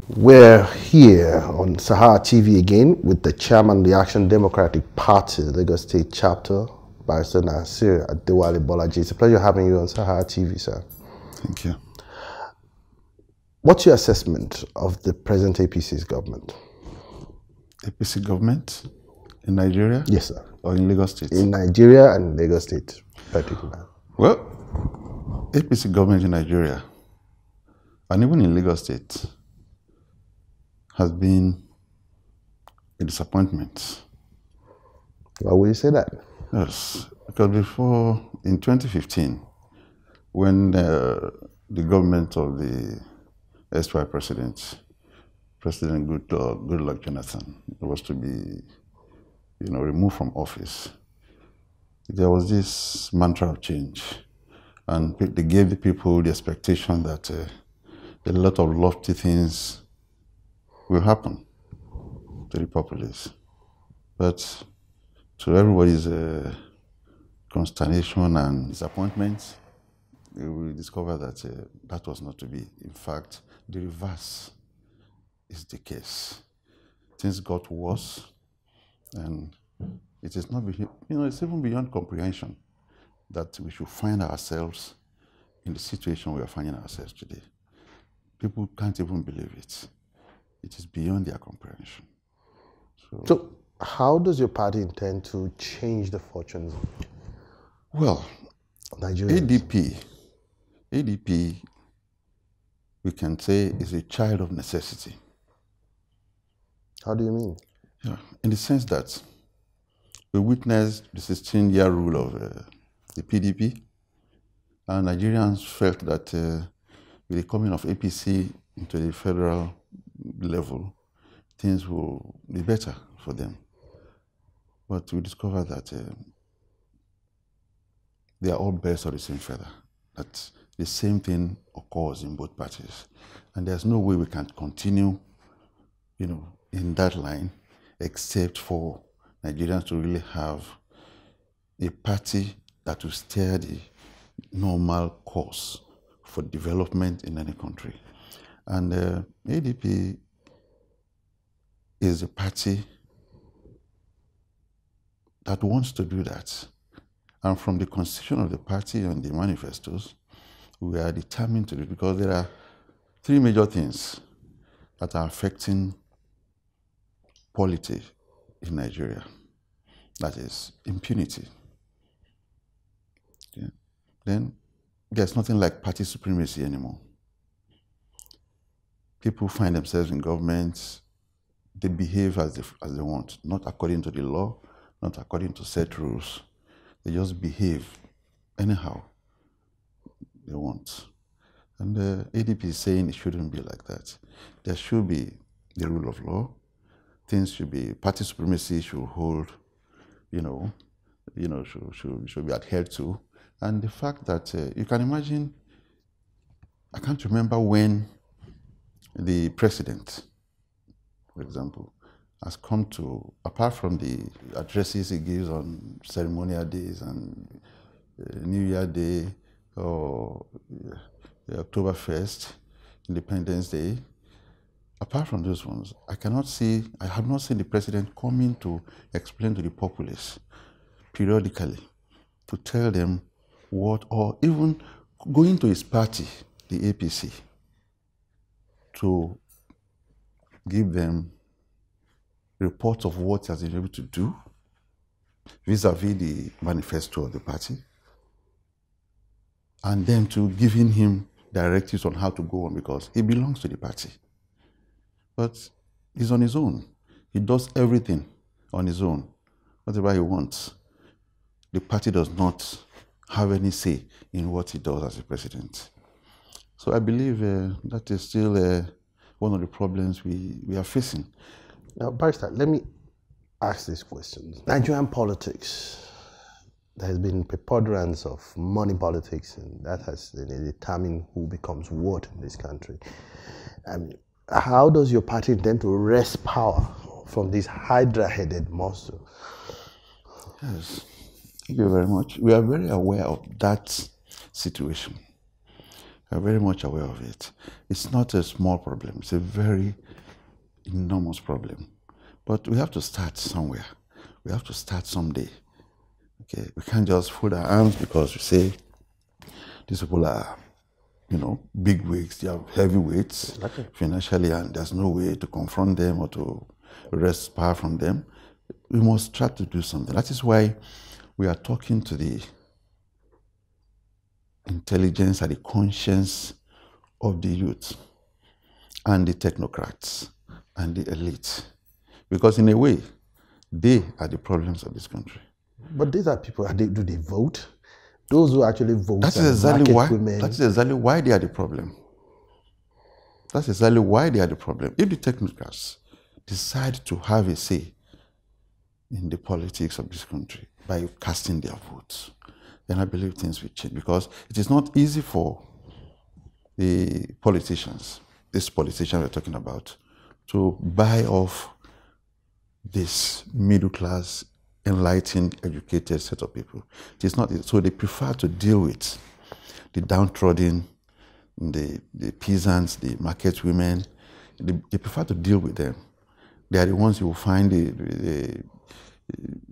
We're here on SaharaTv again with the chairman of the Action Democratic Party, Lagos State Chapter, Barrister Nasir Adewale Bolaji. It's a pleasure having you on SaharaTv, sir. Thank you. What's your assessment of the present APC's government? APC government in Nigeria? Yes, sir. Or in Lagos State? In Nigeria and Lagos State, particularly. Well, APC government in Nigeria and even in Lagos State has been a disappointment. Why would you say that? Yes, because before, in 2015, when the government of the SY President Goodluck Jonathan was to be, removed from office, there was this mantra of change, and they gave the people the expectation that a lot of lofty things will happen to the populace. But to everybody's consternation and disappointment, we discovered that that was not to be. In fact, the reverse is the case. Things got worse, and it is not, it's even beyond comprehension that we should find ourselves in the situation we are finding ourselves today. People can't even believe it. It is beyond their comprehension. So how does your party intend to change the fortunes of Nigerians? ADP, we can say, is a child of necessity. How do you mean? Yeah, in the sense that we witnessed the 16-year rule of the PDP, and Nigerians felt that with the coming of APC into the federal level, things will be better for them. But we discovered that they are all birds of the same feather, that the same thing occurs in both parties. And there's no way we can continue, in that line, except for Nigerians to really have a party that will steer the normal course for development in any country. And ADP is a party that wants to do that. And from the constitution of the party and the manifestos, we are determined to do it, because there are three major things that are affecting polity in Nigeria. That is impunity. Yeah. Then there's nothing like party supremacy anymore. People find themselves in government, they behave as they want, not according to the law, not according to set rules. They just behave anyhow they want. And the ADP is saying it shouldn't be like that. There should be the rule of law. Things should be, party supremacy should hold, should be adhered to. And the fact that you can imagine, I can't remember when the president, for example, has come to, apart from the addresses he gives on ceremonial days and New Year Day or October 1st, Independence Day, apart from those ones, I have not seen the president coming to explain to the populace periodically, to tell them what, or even going to his party, the APC, to give them reports of what he has been able to do vis-a-vis the manifesto of the party, and then to giving him directives on how to go on, because he belongs to the party. But he's on his own. He does everything on his own, whatever he wants. The party does not have any say in what he does as a president. So I believe that is still one of the problems we are facing. Now, Barrister, let me ask this question. Nigerian politics, there has been preponderance of money politics, and that has determined who becomes what in this country. How does your party intend to wrest power from this hydra-headed monster? Yes, thank you very much. We are very aware of that situation. are very much aware of it. It's not a small problem. It's a very enormous problem. But we have to start somewhere. We have to start someday. Okay, we can't just fold our arms because we say these people are, big wigs, they have heavy weights financially, and there's no way to confront them or to wrest power from them. We must try to do something. That is why we are talking to the intelligence and the conscience of the youth and the technocrats and the elite. Because in a way, they are the problems of this country. But these are people, do they vote? Those who actually vote. That is exactly why they are the problem. That's exactly why they are the problem. If the technocrats decide to have a say in the politics of this country by casting their votes, then I believe things will change, because it is not easy for the politicians, this politician we're talking about, to buy off this middle class, enlightened, educated set of people. It is not, so they prefer to deal with the downtrodden, the peasants, the market women. They prefer to deal with them. They are the ones you will find, the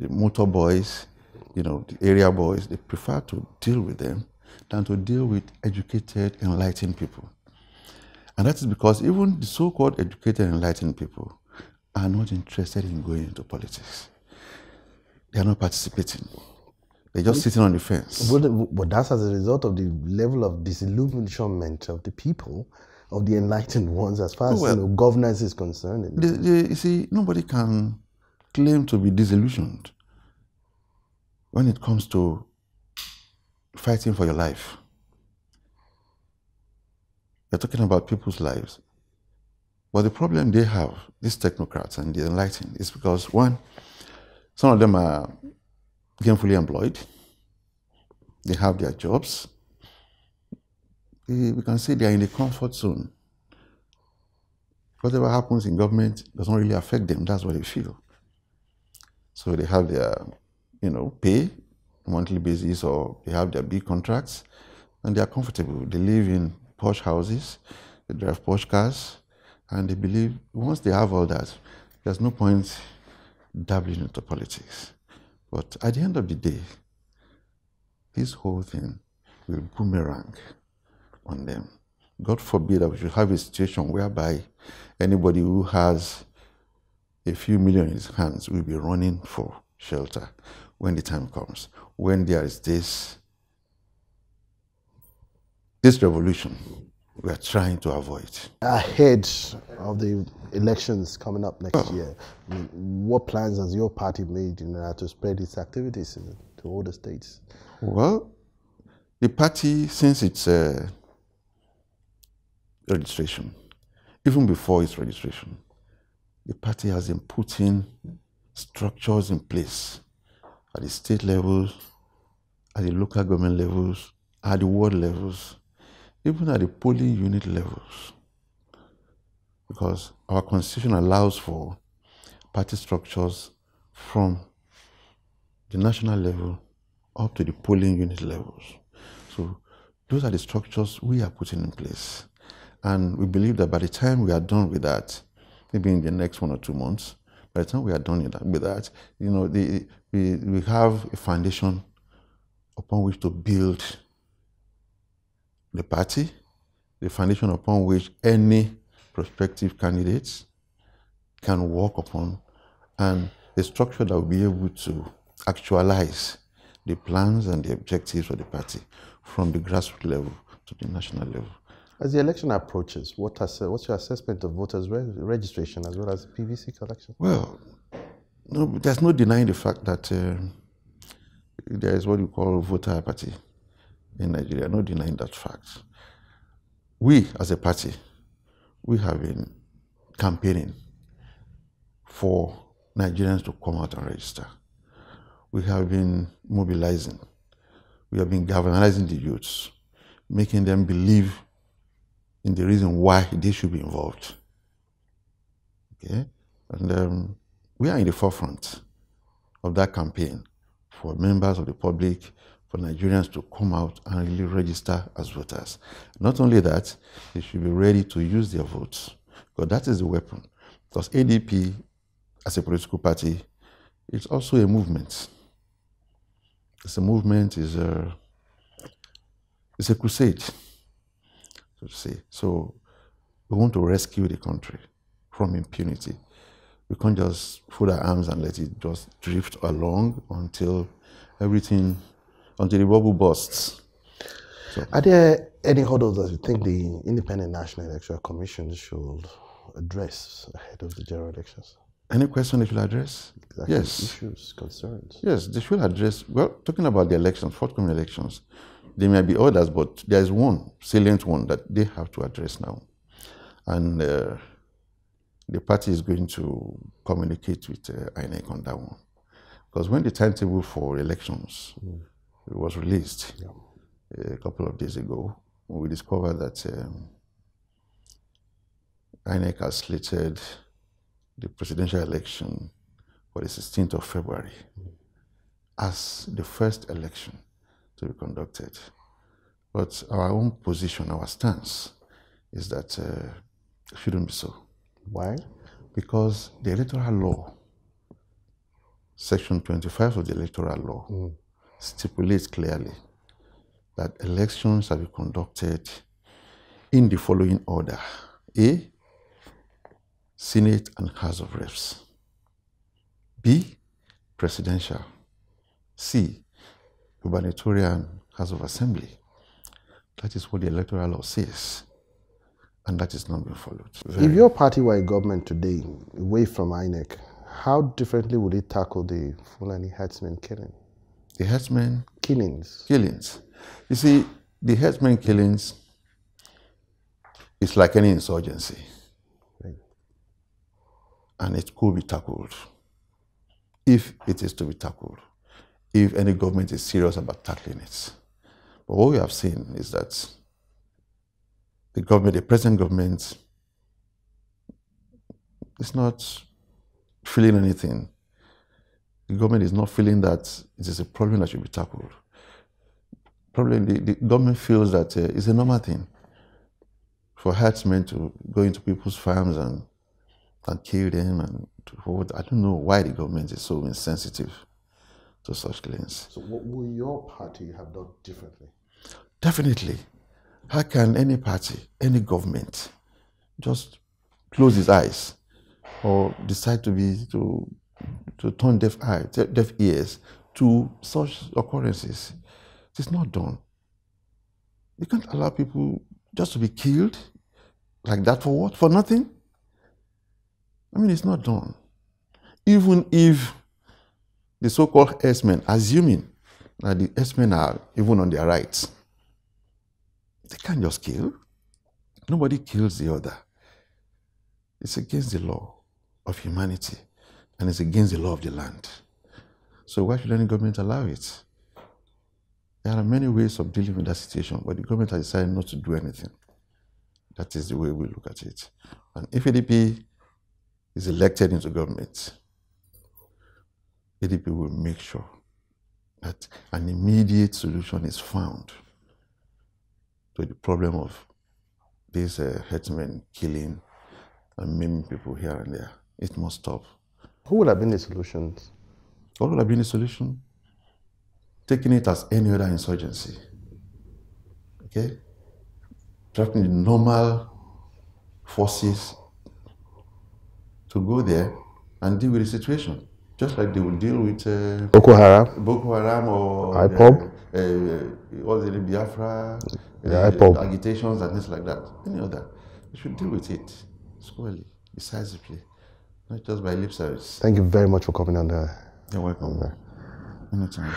motor boys, the area boys. They prefer to deal with them than to deal with educated, enlightened people. And that is because even the so-called educated, enlightened people are not interested in going into politics. They are not participating. They're just sitting on the fence. But that's as a result of the level of disillusionment of the people, of the enlightened ones, as far as governance is concerned. You see, nobody can claim to be disillusioned when it comes to fighting for your life. You're talking about people's lives. But the problem they have, these technocrats and the enlightened, is because, one, some of them are gainfully employed. They have their jobs. We can say they are in the comfort zone. Whatever happens in government doesn't really affect them. That's what they feel. So they have their, pay on a monthly basis, or they have their big contracts, and they are comfortable. They live in posh houses, they drive posh cars, and they believe once they have all that, there's no point dabbling into politics. But at the end of the day, this whole thing will boomerang on them. God forbid that we should have a situation whereby anybody who has a few million in his hands will be running for shelter when the time comes, when there is this revolution we are trying to avoid. Ahead of the elections coming up next year, what plans has your party made in order to spread its activities to all the states? Well, the party, since its registration, even before its registration, the party has been putting structures in place at the state levels, at the local government levels, at the ward levels, even at the polling unit levels. Because our constitution allows for party structures from the national level up to the polling unit levels. So those are the structures we are putting in place. And we believe that by the time we are done with that, maybe in the next 1 or 2 months, by the time we are done with that, we have a foundation upon which to build the party, the foundation upon which any prospective candidates can work upon, and a structure that will be able to actualize the plans and the objectives of the party from the grassroots level to the national level. As the election approaches, what's your assessment of voters' registration as well as PVC collection? Well, no, there's no denying the fact that there is what you call voter apathy in Nigeria. No denying that fact. We, as a party, we have been campaigning for Nigerians to come out and register. We have been mobilizing. We have been galvanizing the youths, making them believe in the reason why they should be involved. Okay? And we are in the forefront of that campaign for members of the public, for Nigerians to come out and really register as voters. Not only that, they should be ready to use their votes, because that is the weapon. Because ADP, as a political party, is also a movement. It's a movement, it's a crusade, so to say. So we want to rescue the country from impunity. We can't just fold our arms and let it just drift along until everything, until the bubble bursts. So, are there any hurdles that you think the Independent National Electoral Commission should address ahead of the general elections? Any question they should address? Exactly. Yes. Issues, concerns. Yes, they should address, well, talking about the elections, forthcoming elections, there may be others, but there is one, salient one, that they have to address now. And the party is going to communicate with INEC on that one. Because when the timetable for elections it was released a couple of days ago, we discovered that INEC has slated the presidential election for the 16th of February as the first election to be conducted. But our own position, our stance, is that it shouldn't be so. Why? Because the electoral law, Section 25 of the electoral law, stipulates clearly that elections shall be conducted in the following order. A, Senate and House of Reps. B, presidential. C, gubernatorial and House of Assembly. That is what the electoral law says, and that is not being followed. If your party were in government today, away from INEC, how differently would it tackle the Fulani herdsmen killing? The herdsmen Killings. You see, the herdsmen killings is like any insurgency. Right. And it could be tackled, if it is to be tackled, if any government is serious about tackling it. But what we have seen is that the government, the present government, is not feeling anything. The government is not feeling that it is a problem that should be tackled. Probably the government feels that it's a normal thing for herdsmen to go into people's farms and kill them and to hold. I don't know why the government is so insensitive to such claims. So what will your party have done differently? Definitely. How can any party, any government, just close its eyes or decide to turn deaf ears to such occurrences? It is not done. You can't allow people just to be killed like that for what? For nothing? I mean, it's not done. Even if the so-called herdsmen, assuming that the herdsmen are even on their rights, they can't just kill. Nobody kills the other. It's against the law of humanity, and it's against the law of the land. So why should any government allow it? There are many ways of dealing with that situation, but the government has decided not to do anything. That is the way we look at it. And if ADP is elected into government, ADP will make sure that an immediate solution is found to the problem of these herdsmen killing and maiming people here and there. It must stop. Who would have been the solutions? What would have been the solution? Taking it as any other insurgency. Okay? Drafting the normal forces to go there and deal with the situation. Just like they would deal with Boko Haram or IPOB, all the Biafra, IPOB. agitations and things like that. Any other. They should deal with it squarely, decisively, not just by lip service. Thank you very much for coming on there. You're welcome. Anytime.